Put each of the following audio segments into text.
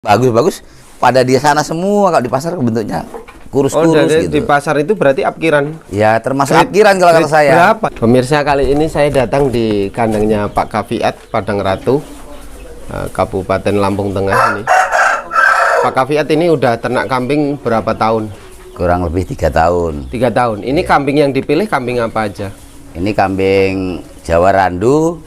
Bagus-bagus pada di sana semua. Kalau di pasar bentuknya kurus-kurus gitu. Di pasar itu berarti apkiran. Ya termasuk apkiran kalau kata saya. Berapa? Pemirsa, kali ini saya datang di kandangnya Pak Kafiat Padang Ratu, Kabupaten Lampung Tengah ini. Pak Kafiat ini udah ternak kambing berapa tahun? Kurang lebih 3 tahun. 3 tahun. Ini kambing yang dipilih kambing apa aja? Ini kambing Jawa Randu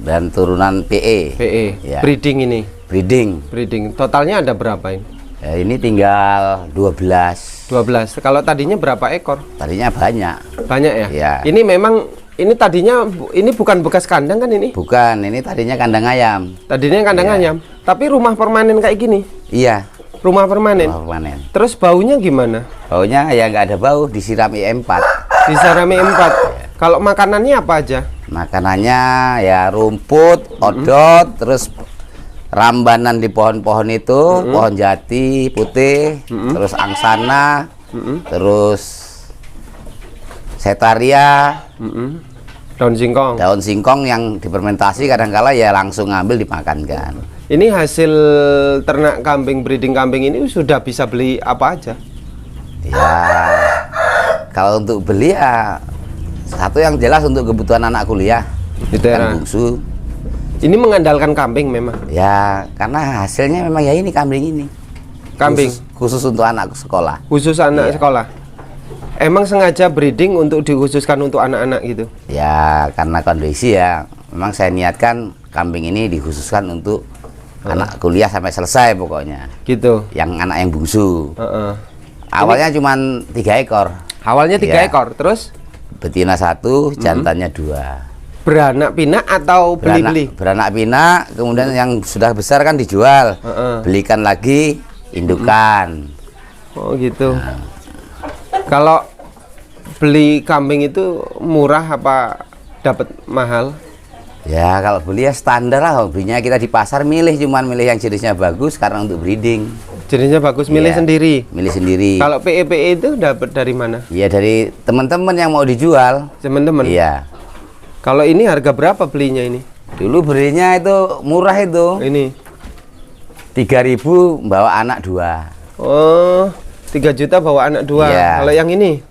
dan turunan PE. PE. Ya. Breeding ini. Breeding. Totalnya ada berapa ini? Ya, ini tinggal 12. 12. Kalau tadinya berapa ekor? Tadinya banyak. Banyak ya? Ya. Ini memang tadinya ini bukan bekas kandang kan ini? Bukan, ini tadinya kandang ayam. Tadinya kandang ayam. Tapi rumah permanen kayak gini? Iya. Rumah permanen. Rumah permanen. Terus baunya gimana? Baunya ya nggak ada bau, disiram IM4. Disiram IM4. Kalau makanannya apa aja? Makanannya ya rumput, odot, terus rambanan di pohon-pohon itu, pohon jati putih, terus angsana, terus setaria, daun singkong yang difermentasi kadang-kala ya langsung ngambil dimakankan. Ini hasil ternak kambing, breeding kambing ini sudah bisa beli apa aja? Ya, kalau untuk beli ya satu yang jelas untuk kebutuhan anak kuliah, kan bungsu. Ini mengandalkan kambing memang? Ya, karena hasilnya memang ya ini kambing ini. Kambing? Khusus untuk anak sekolah. Khusus anak sekolah? Emang sengaja breeding untuk dikhususkan untuk anak-anak gitu? Ya, karena kondisi ya, memang saya niatkan kambing ini dikhususkan untuk anak kuliah sampai selesai pokoknya. Gitu? Yang anak yang bungsu. Awalnya cuma 3 ekor. Awalnya 3 ekor, terus? Betina 1, jantannya 2. Beranak pinak atau beli-beli? Beranak pinak, kemudian yang sudah besar kan dijual. Belikan lagi, indukan. Oh gitu. Nah. Kalau beli kambing itu murah apa dapat mahal? Ya kalau beli ya standar lah, hobinya kita di pasar cuman milih yang jenisnya bagus karena untuk breeding. Jenisnya bagus, milih sendiri? Milih sendiri. Kalau PE itu dapat dari mana? Ya dari teman-teman yang mau dijual. Teman-teman? Iya. Kalau ini harga berapa belinya ini? Dulu belinya itu murah itu. Ini 3.000 bawa anak 2. Oh, 3 juta bawa anak 2. Iya. Kalau yang ini?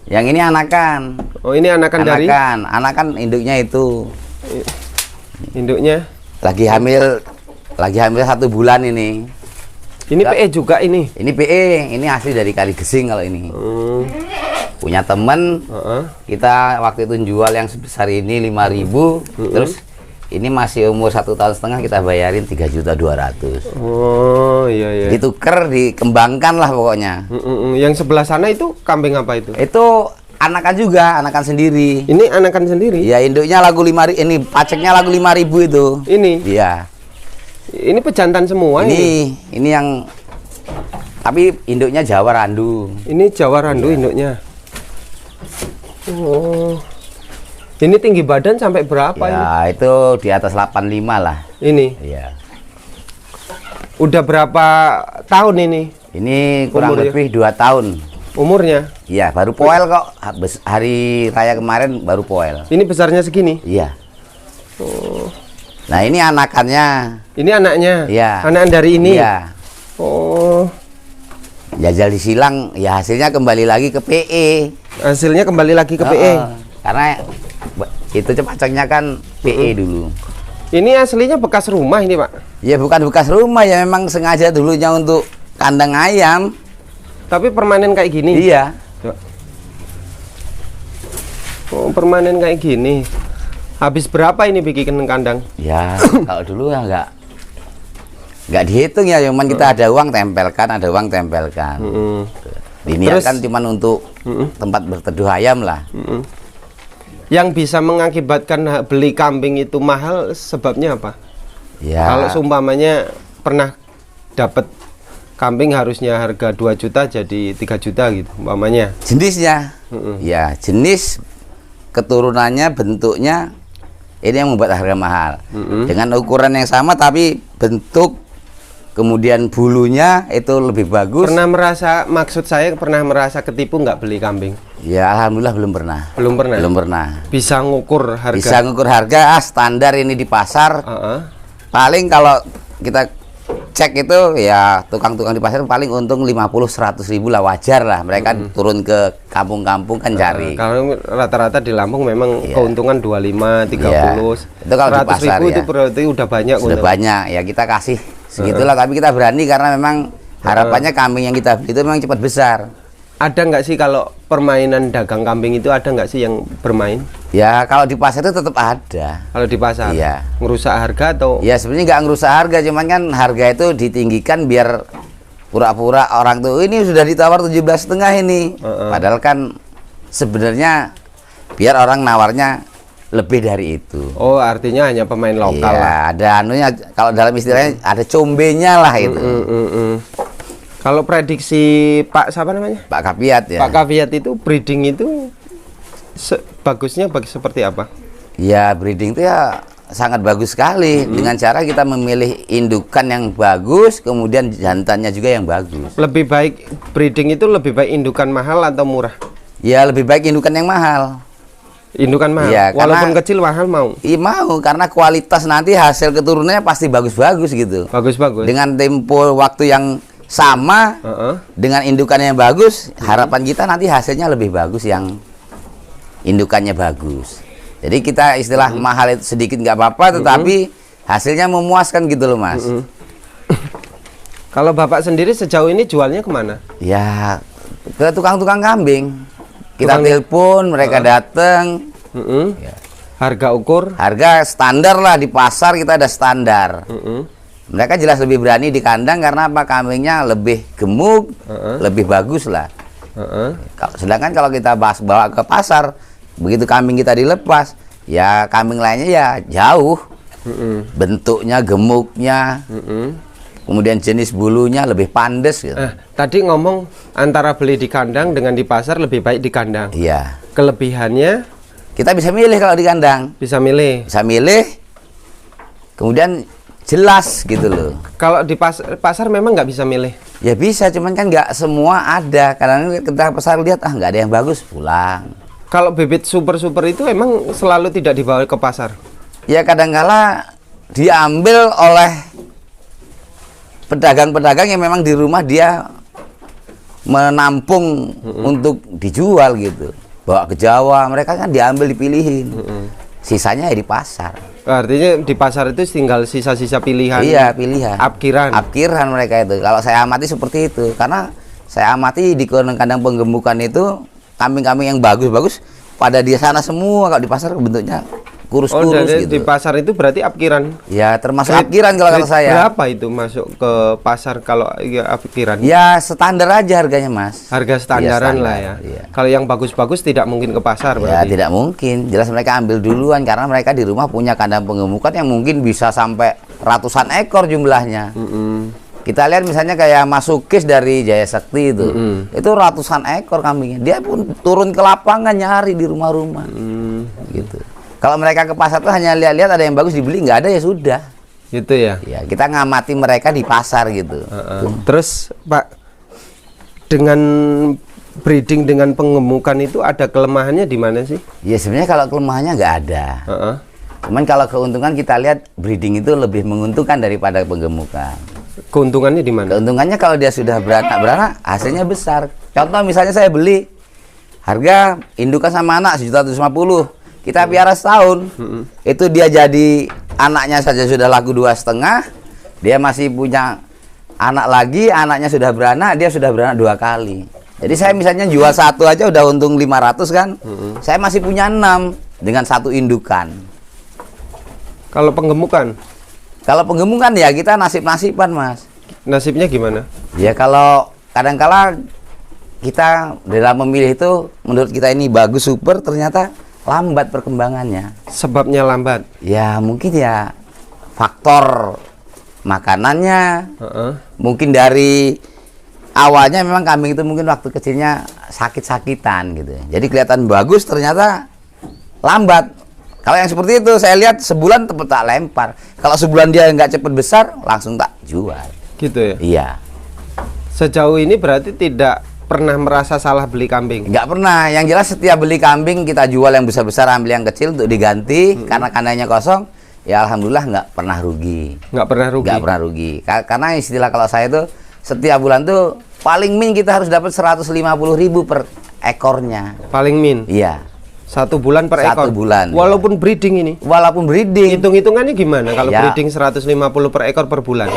Yang ini anakan. Oh, ini anakan dari? Anakan induknya itu. Induknya? Lagi hamil 1 bulan ini. Ini PE juga ini? Ini PE, ini asli dari Kali Gesing kalau ini. Punya temen, kita waktu itu jual yang sebesar ini 5.000, terus ini masih umur 1,5 tahun kita bayarin 3.200.000. Oh iya. Dituker, dikembangkan lah pokoknya. Yang sebelah sana itu kambing apa itu? Itu anakan juga, anakan sendiri. Ini anakan sendiri? Ya induknya lagu 5.000, ini paceknya lagu 5.000 itu. Ini? Iya. Ini pejantan semua ini yang tapi induknya Jawa Randu. Ini Jawa Randu induknya. Oh. Ini tinggi badan sampai berapa ya, ini? Itu di atas 85 lah. Ini? Iya. Udah berapa tahun ini? Ini kurang lebih 2 tahun. Umurnya? Iya, baru poel kok. Hari raya kemarin baru poel. Ini besarnya segini? Iya. Oh. Nah, ini anakannya. Ini anaknya? Iya. Anakan dari ini? Iya. Oh. Jajal disilang, ya hasilnya kembali lagi ke PE. Hasilnya kembali lagi ke PE? Karena itu cepatnya kan PE dulu. Ini aslinya bekas rumah ini, Pak? Ya bukan bekas rumah, ya memang sengaja dulunya untuk kandang ayam. Tapi permanen kayak gini? Iya. Oh, permanen kayak gini. Habis berapa ini bikin kandang? Ya, kalau dulu ya nggak dihitung ya, cuman kita ada uang tempelkan. Diniatkan cuman untuk tempat berteduh ayam lah. Yang bisa mengakibatkan beli kambing itu mahal sebabnya apa? Ya. Kalau seumpamanya pernah dapat kambing harusnya harga 2 juta jadi 3 juta gitu umpamanya. Jenisnya, ya jenis, keturunannya, bentuknya, ini yang membuat harga mahal. Dengan ukuran yang sama tapi bentuk, kemudian bulunya itu lebih bagus. Maksud saya pernah merasa ketipu nggak beli kambing? Ya alhamdulillah belum pernah. Belum pernah. Bisa ngukur harga? Bisa ngukur harga, standar ini di pasar. Paling kalau kita cek itu ya tukang-tukang di pasar paling untung 50-100 ribu lah, wajar lah mereka turun ke kampung-kampung kan cari. Kalau rata-rata di Lampung memang keuntungan 25, 30. Itu kalau di pasar ribu itu berarti udah banyak. Sudah banyak ya, kita kasih segitulah, tapi kita berani karena memang harapannya kambing yang kita beli itu memang cepat besar. Ada nggak sih kalau permainan dagang kambing itu, ada nggak sih yang bermain? Ya kalau di pasar itu tetap ada. Kalau di pasar? Iya. Ngerusak harga atau? Ya sebenarnya nggak ngerusak harga, cuman kan harga itu ditinggikan biar pura-pura orang tuh ini sudah ditawar 17,5 ini. Padahal kan sebenarnya biar orang nawarnya lebih dari itu. Oh, artinya hanya pemain lokal lah. Ada anunya, kalau dalam istilahnya ada combenya lah itu. Kalau prediksi Pak siapa namanya? Pak Kapiat ya. Pak Kapiat itu breeding itu bagusnya seperti apa? Ya breeding itu ya sangat bagus sekali dengan cara kita memilih indukan yang bagus, kemudian jantannya juga yang bagus. Lebih baik breeding itu lebih baik indukan mahal atau murah? Ya lebih baik indukan yang mahal. Indukan mahal. Ya, walaupun kecil mahal mau. Iya mau, karena kualitas nanti hasil keturunannya pasti bagus-bagus gitu. Bagus-bagus. Dengan tempo waktu yang sama, dengan indukannya yang bagus, harapan kita nanti hasilnya lebih bagus yang indukannya bagus. Jadi kita istilah mahal itu sedikit nggak apa-apa, tetapi hasilnya memuaskan gitu loh Mas. Kalau Bapak sendiri sejauh ini jualnya kemana? Ya ke tukang-tukang kambing. Kita telepon, mereka datang. Ya. Harga ukur? Harga standar lah, di pasar kita ada standar. Mereka jelas lebih berani di kandang karena apa? Kambingnya lebih gemuk, lebih bagus lah. Sedangkan kalau kita bawa ke pasar, begitu kambing kita dilepas, ya kambing lainnya ya jauh. Bentuknya, gemuknya, kemudian jenis bulunya lebih pandes gitu. Tadi ngomong antara beli di kandang dengan di pasar lebih baik di kandang. Iya. Kelebihannya? Kita bisa milih kalau di kandang. Bisa milih? Bisa milih. Kemudian jelas gitu loh. Kalau di pasar memang nggak bisa milih? Ya bisa, cuman kan nggak semua ada. Karena kita pasar lihat, nggak ada yang bagus, pulang. Kalau bibit super-super itu emang selalu tidak dibawa ke pasar? Ya kadangkala diambil oleh pedagang-pedagang yang memang di rumah dia menampung untuk dijual gitu. Bawa ke Jawa, mereka kan diambil, dipilihin. Sisanya ya di pasar. Artinya di pasar itu tinggal sisa-sisa pilihan. Iya, pilihan. Apkiran mereka itu. Kalau saya amati seperti itu, karena saya amati di kandang penggemukan itu kambing-kambing yang bagus-bagus pada di sana semua. Kalau di pasar bentuknya kurus-kurus gitu. Di pasar itu berarti apkiran. Ya, termasuk apkiran kalau kata saya. Berapa itu masuk ke pasar kalau ya apkiran? Ya, standar aja harganya, Mas. Harga standaran lah ya. Iya. Kalau yang bagus-bagus tidak mungkin ke pasar berarti. Ya, tidak mungkin. Jelas mereka ambil duluan karena mereka di rumah punya kandang penggemukan yang mungkin bisa sampai ratusan ekor jumlahnya. Kita lihat misalnya kayak Mas Sukis dari Jaya Sakti itu. Itu ratusan ekor kambingnya. Dia pun turun ke lapangan nyari di rumah-rumah. Gitu. Kalau mereka ke pasar tuh hanya lihat-lihat ada yang bagus dibeli, nggak ada ya sudah. Gitu ya. Ya, kita ngamati mereka di pasar gitu. Terus Pak, dengan breeding dengan penggemukan itu ada kelemahannya di mana sih? Ya sebenarnya kalau kelemahannya nggak ada. Cuman kalau keuntungan kita lihat breeding itu lebih menguntungkan daripada penggemukan. Keuntungannya di mana? Keuntungannya kalau dia sudah beranak hasilnya besar. Contoh misalnya saya beli harga indukan sama anak 1.750.000. Kita piara setahun, itu dia jadi anaknya saja sudah laku 2,5, dia masih punya anak lagi, anaknya sudah beranak, dia sudah beranak 2 kali. Jadi saya misalnya jual satu aja udah untung 500 kan, saya masih punya 6 dengan 1 indukan. Kalau penggemukan? Kalau penggemukan ya kita nasib-nasiban Mas. Nasibnya gimana? Ya kalau kadang-kala kita dalam memilih itu, menurut kita ini bagus super, ternyata lambat perkembangannya. Sebabnya lambat? Ya mungkin ya faktor makanannya. Mungkin dari awalnya memang kambing itu mungkin waktu kecilnya sakit-sakitan gitu. Jadi kelihatan bagus ternyata lambat. Kalau yang seperti itu saya lihat sebulan tepat tak lempar. Kalau sebulan dia nggak cepat besar langsung tak jual. Gitu ya? Iya. Sejauh ini berarti tidak pernah merasa salah beli kambing? Nggak pernah. Yang jelas setiap beli kambing kita jual yang besar-besar, ambil yang kecil untuk diganti karena kandangnya kosong. ya alhamdulillah nggak pernah rugi. Nggak pernah rugi. Nggak pernah rugi. Karena istilah kalau saya tuh setiap bulan tuh paling min kita harus dapat 150.000 per ekornya. Paling min. Iya. 1 bulan per ekor. 1 bulan. Walaupun breeding ini. Walaupun breeding. Hitung-hitungannya gimana kalau Ya. breeding 150 per ekor per bulan?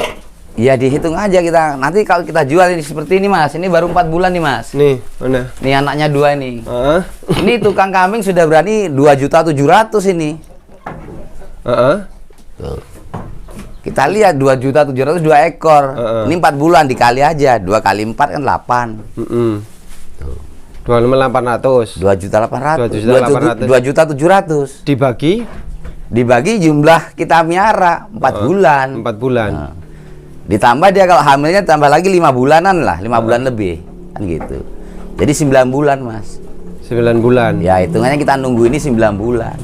Ya dihitung aja kita. Nanti kalau kita jual ini seperti ini Mas. Ini baru 4 bulan nih Mas. Nih, mana? Nih anaknya 2 nih. Heeh. Ini tukang kambing sudah berani 2.700.000 ini. Heeh. Tuh. Kita lihat 2.700.000 2 ekor. Ini 4 bulan dikali aja. 2 kali 4 kan 8. Heeh. 2.800. 2.800. 2.700.000. Dibagi jumlah kita miara 4 bulan. 4 bulan. Nah, ditambah dia kalau hamilnya tambah lagi 5 bulanan lah, 5 bulan lebih kan gitu. Jadi 9 bulan Mas. 9 bulan. Ya hitungannya kita nunggu ini 9 bulan.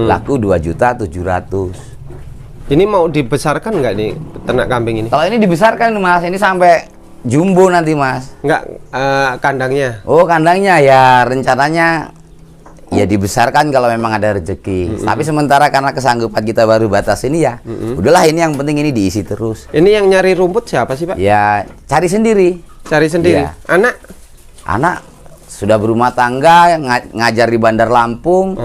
Laku 2.700.000. Ini mau dibesarkan nggak nih ternak kambing ini? Kalau ini dibesarkan Mas, ini sampai jumbo nanti Mas. Nggak, kandangnya. Oh kandangnya ya rencananya ya dibesarkan kalau memang ada rezeki. Tapi sementara karena kesanggupan kita baru batas ini ya, udahlah ini yang penting ini diisi terus. Ini yang nyari rumput siapa sih Pak? Ya cari sendiri. Cari sendiri. Iya. Anak? Sudah berumah tangga, ngajar di Bandar Lampung.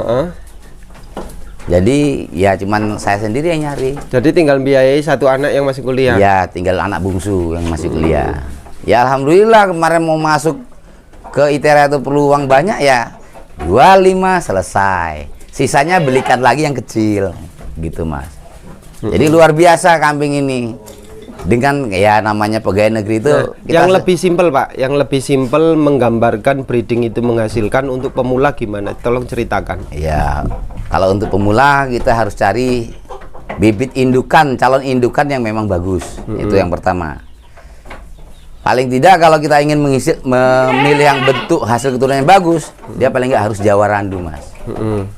Jadi ya cuman saya sendiri yang nyari. Jadi tinggal biayai 1 anak yang masih kuliah. Ya tinggal anak bungsu yang masih kuliah. Ya alhamdulillah kemarin mau masuk ke ITERA itu perlu uang banyak ya. 25 selesai. Sisanya belikan lagi yang kecil. Gitu Mas. Jadi luar biasa kambing ini. Dengan ya namanya pegawai negeri itu yang lebih simpel Pak, yang lebih simpel menggambarkan breeding itu menghasilkan untuk pemula gimana? Tolong ceritakan. Ya, kalau untuk pemula kita harus cari bibit indukan, calon indukan yang memang bagus. Itu yang pertama. Paling tidak kalau kita ingin memilih yang bentuk hasil keturunan yang bagus, dia paling nggak harus Jawa Randu Mas.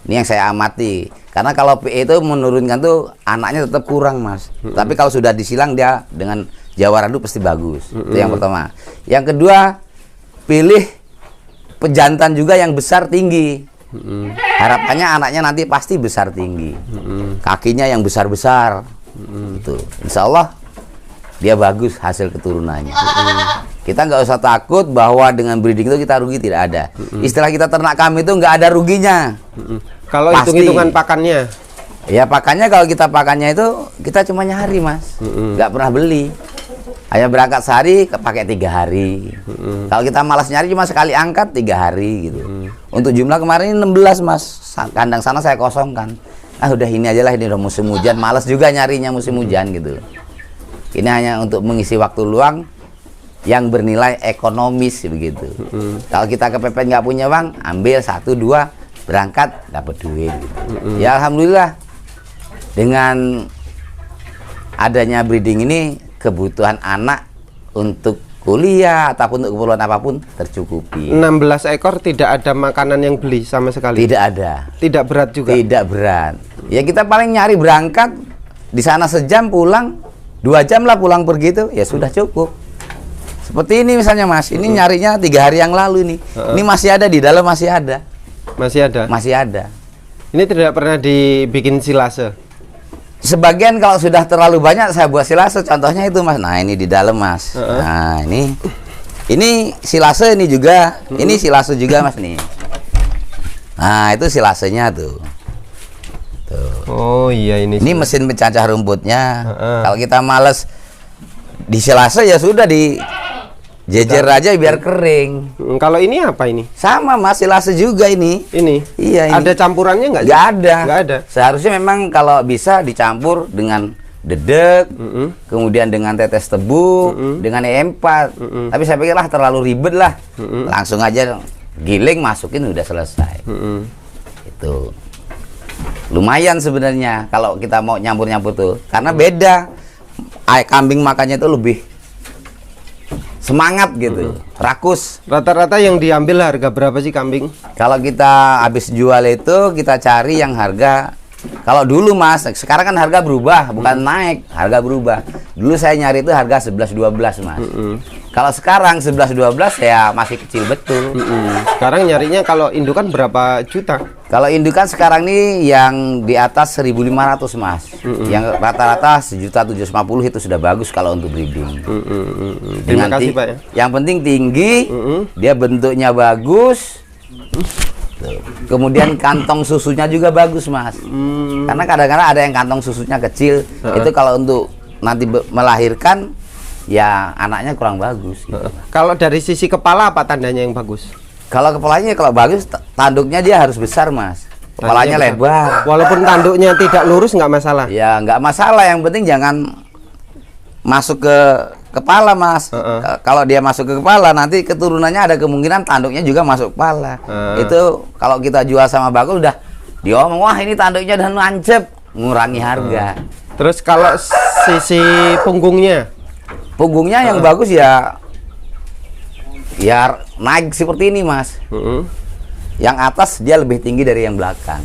Ini yang saya amati. Karena kalau PE itu menurunkan tuh anaknya tetap kurang Mas. Tapi kalau sudah disilang dia dengan Jawa Randu pasti bagus. Itu yang pertama. Yang kedua, pilih pejantan juga yang besar tinggi. Harapannya anaknya nanti pasti besar tinggi. Kakinya yang besar-besar. Itu. Insya Allah dia bagus hasil keturunannya. Kita nggak usah takut bahwa dengan breeding itu kita rugi, tidak ada. Istilah kita ternak kambing itu nggak ada ruginya. Kalau hitung-hitungan pakannya? Ya pakannya kalau kita pakannya itu kita cuma nyari Mas, nggak pernah beli. Hanya berangkat sehari, pakai 3 hari. Kalau kita malas nyari cuma sekali angkat 3 hari gitu. Untuk jumlah kemarin 16 Mas, kandang sana saya kosongkan. Ah udah ini aja lah, ini udah musim hujan, malas juga nyarinya musim hujan gitu. Ini hanya untuk mengisi waktu luang yang bernilai ekonomis begitu. Kalau kita kepepet nggak punya uang, ambil 1, 2 berangkat dapat duit gitu. Ya alhamdulillah dengan adanya breeding ini kebutuhan anak untuk kuliah ataupun untuk keperluan apapun tercukupi. 16 ekor tidak ada makanan yang beli sama sekali? Tidak ada. Tidak berat juga? Tidak berat. Ya kita paling nyari berangkat di sana sejam, pulang 2 jam lah pulang pergi itu ya sudah cukup. Seperti ini misalnya Mas, ini nyarinya 3 hari yang lalu nih. Ini masih ada di dalam, masih ada. Masih ada? Masih ada. Ini tidak pernah dibikin silase? Sebagian kalau sudah terlalu banyak saya buat silase, contohnya itu Mas. Nah ini di dalam Mas. Nah ini silase ini juga, ini silase juga Mas nih. Nah itu silasenya tuh. Oh iya ini. Ini mesin pencacah rumputnya. Kalau kita males di silase ya sudah di jejer aja biar kering. Kalau ini apa ini? Sama Mas, silase juga ini. Ini? Iya ini. Ada campurannya nggak? Nggak ada. Nggak ada. Seharusnya memang kalau bisa dicampur dengan dedek, kemudian dengan tetes tebu, dengan E4. Tapi saya pikirlah terlalu ribet lah. Langsung aja giling, masukin udah selesai. Itu lumayan sebenarnya kalau kita mau nyampur-nyampur tuh, karena beda. Kambing makannya itu lebih semangat gitu, rakus. Rata-rata yang diambil harga berapa sih kambing? Kalau kita habis jual itu kita cari yang harga, kalau dulu Mas, sekarang kan harga berubah, bukan naik, harga berubah. Dulu saya nyari itu harga 11-12 Mas. Kalau sekarang 11-12 ya masih kecil betul. Sekarang nyarinya kalau indukan berapa juta? Kalau indukan sekarang nih yang di atas 1.500 Mas. Yang rata-rata 1.750.000 itu sudah bagus kalau untuk breeding. Terima kasih Pak ya. Yang penting tinggi, dia bentuknya bagus. Kemudian kantong susunya juga bagus Mas. Karena kadang-kadang ada yang kantong susunya kecil. Itu kalau untuk nanti melahirkan, ya anaknya kurang bagus gitu. Kalau dari sisi kepala apa tandanya yang bagus? Kalau kepalanya kalau bagus, tanduknya dia harus besar Mas. Kepalanya lebar. Walaupun tanduknya tidak lurus nggak masalah. Ya nggak masalah, yang penting jangan masuk ke kepala Mas. Kalau dia masuk ke kepala, nanti keturunannya ada kemungkinan tanduknya juga masuk kepala. Itu kalau kita jual sama bagus udah diomong, wah ini tanduknya udah nancep, ngurangi harga. Terus kalau sisi punggungnya? Punggungnya yang bagus ya naik seperti ini Mas. Yang atas dia lebih tinggi dari yang belakang.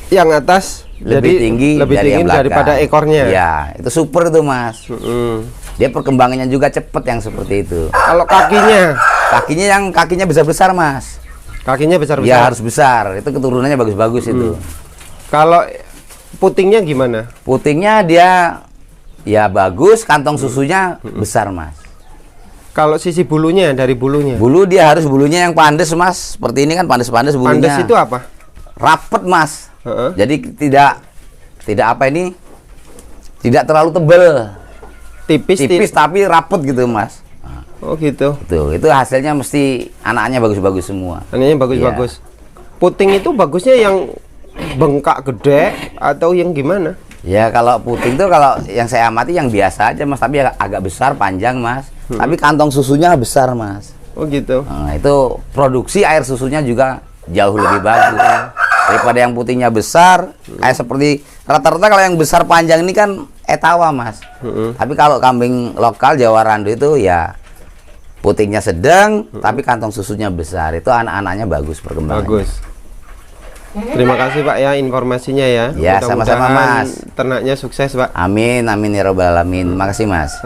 Yang atas lebih tinggi dari yang belakang daripada ekornya. Ya, itu super itu Mas. Dia perkembangannya juga cepet yang seperti itu. Kalau kakinya? Kakinya besar-besar Mas. Kakinya besar-besar? Ya harus besar. Itu keturunannya bagus-bagus itu. Kalau putingnya gimana? Putingnya dia ya bagus, kantong susunya besar Mas. Kalau sisi bulunya, dari bulunya? Bulu dia harus bulunya yang pandes Mas. Seperti ini kan pandes-pandes bulunya. Pandes itu apa? Rapet Mas. Jadi tidak apa ini? Tidak terlalu tebel. Tipis tapi rapet gitu Mas. Oh gitu. Itu hasilnya mesti anaknya bagus-bagus semua. Anaknya bagus-bagus. Puting itu bagusnya yang bengkak gede atau yang gimana? Ya kalau puting tuh kalau yang saya amati yang biasa aja Mas, tapi agak besar, panjang Mas. Tapi kantong susunya besar Mas. Oh gitu. Nah, itu produksi air susunya juga jauh lebih bagus daripada yang putingnya besar. Kayak seperti rata-rata kalau yang besar panjang ini kan etawa Mas. Tapi kalau kambing lokal Jawa Rando itu ya putingnya sedang, tapi kantong susunya besar. Itu anak-anaknya bagus perkembangannya. Bagus. Terima kasih Pak ya informasinya ya. Ya sama-sama Mas. Ternaknya sukses Pak. Amin amin ya robbal alamin. Makasih Mas.